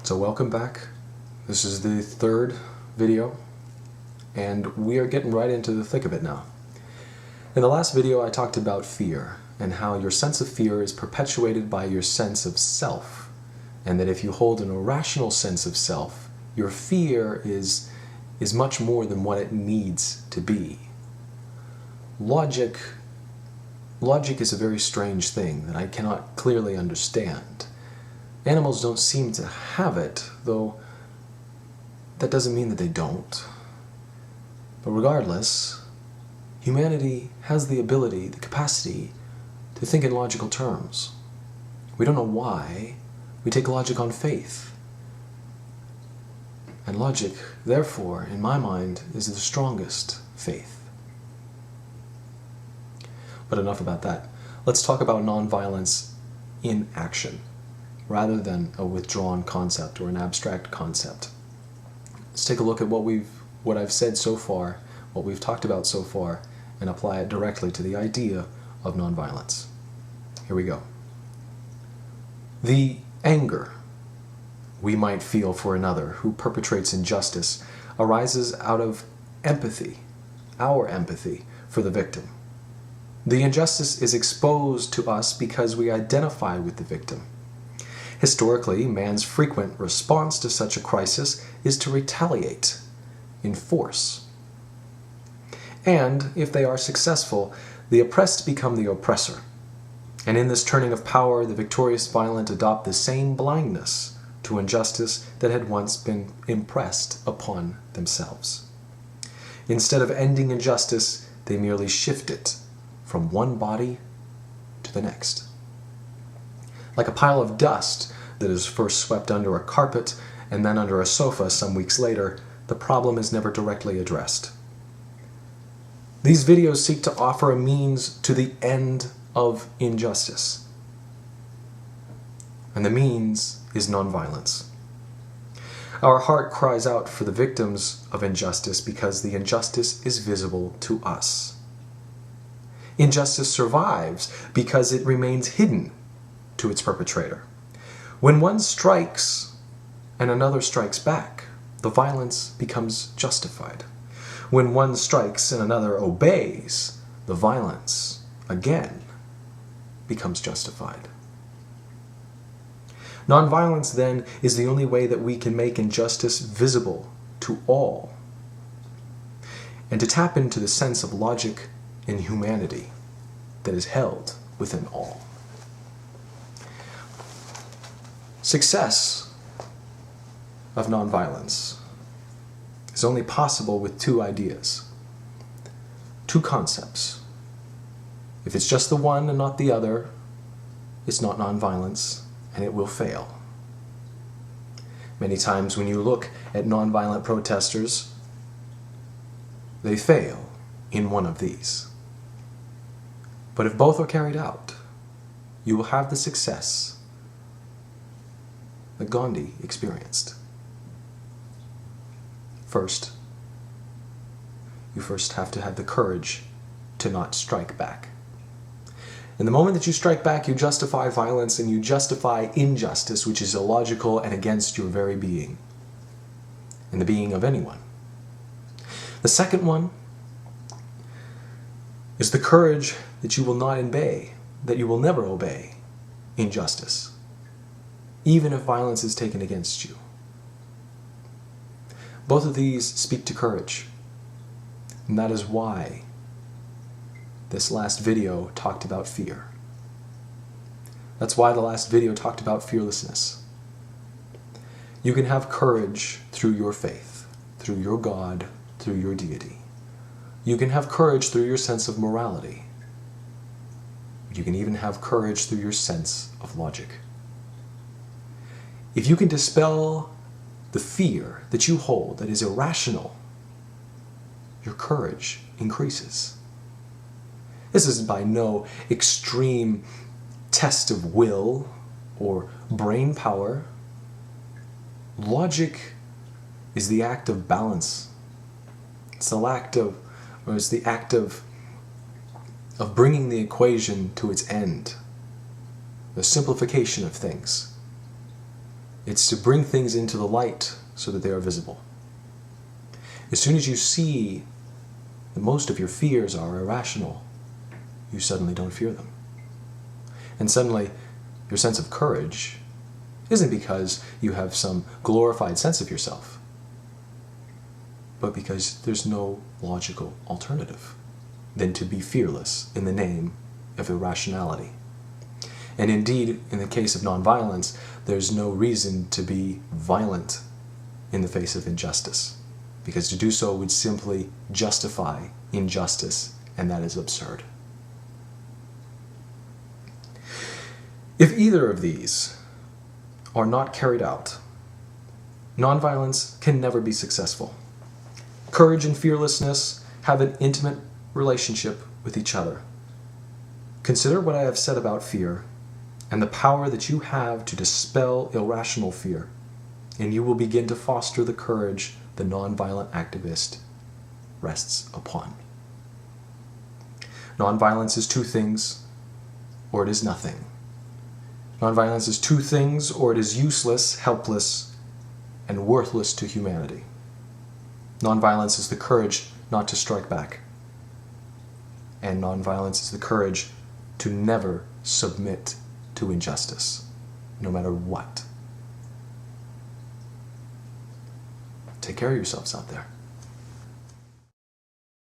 So welcome back. This is the third video, and we are getting right into the thick of it now. In the last video I talked about fear, and how your sense of fear is perpetuated by your sense of self, and that if you hold an irrational sense of self, your fear is much more than what it needs to be. Logic is a very strange thing that I cannot clearly understand. Animals don't seem to have it, though that doesn't mean that they don't. But regardless, humanity has the ability, the capacity, to think in logical terms. We don't know why. We take logic on faith. And logic, therefore, in my mind, is the strongest faith. But enough about that. Let's talk about nonviolence in action, rather than a withdrawn concept or an abstract concept. Let's take a look at what I've said so far, what we've talked about so far, and apply it directly to the idea of nonviolence. Here we go. The anger we might feel for another who perpetrates injustice arises out of empathy, our empathy for the victim. The injustice is exposed to us because we identify with the victim. Historically, man's frequent response to such a crisis is to retaliate in force. And, if they are successful, the oppressed become the oppressor. And in this turning of power, the victorious violent adopt the same blindness to injustice that had once been impressed upon themselves. Instead of ending injustice, they merely shift it from one body to the next. Like a pile of dust that is first swept under a carpet and then under a sofa some weeks later, the problem is never directly addressed. These videos seek to offer a means to the end of injustice. And the means is nonviolence. Our heart cries out for the victims of injustice because the injustice is visible to us. Injustice survives because it remains hidden to its perpetrator. When one strikes and another strikes back, the violence becomes justified. When one strikes and another obeys, the violence, again, becomes justified. Nonviolence, then, is the only way that we can make injustice visible to all, and to tap into the sense of logic and humanity that is held within all. Success of nonviolence is only possible with two ideas, two concepts. If it's just the one and not the other, it's not nonviolence, and it will fail. Many times when you look at nonviolent protesters, they fail in one of these. But if both are carried out, you will have the success that Gandhi experienced. First, you have to have the courage to not strike back. In the moment that you strike back, you justify violence and you justify injustice, which is illogical and against your very being, and the being of anyone. The second one is the courage that you will not obey, that you will never obey injustice, even if violence is taken against you. Both of these speak to courage, and that is why this last video talked about fear. That's why the last video talked about fearlessness. You can have courage through your faith, through your God, through your deity. You can have courage through your sense of morality. You can even have courage through your sense of logic. If you can dispel the fear that you hold that is irrational, your courage increases. This is by no extreme test of will or brain power. Logic is the act of balance. It's the act of bringing the equation to its end. The simplification of things. It's to bring things into the light so that they are visible. As soon as you see that most of your fears are irrational, you suddenly don't fear them. And suddenly, your sense of courage isn't because you have some glorified sense of yourself, but because there's no logical alternative than to be fearless in the name of irrationality. And indeed, in the case of nonviolence, there's no reason to be violent in the face of injustice, because to do so would simply justify injustice, and that is absurd. If either of these are not carried out, nonviolence can never be successful. Courage and fearlessness have an intimate relationship with each other. Consider what I have said about fear and the power that you have to dispel irrational fear, and you will begin to foster the courage the nonviolent activist rests upon. Nonviolence is two things, or it is nothing. Nonviolence is two things, or it is useless, helpless, and worthless to humanity. Nonviolence is the courage not to strike back. And nonviolence is the courage to never submit to injustice, no matter what. Take care of yourselves out there.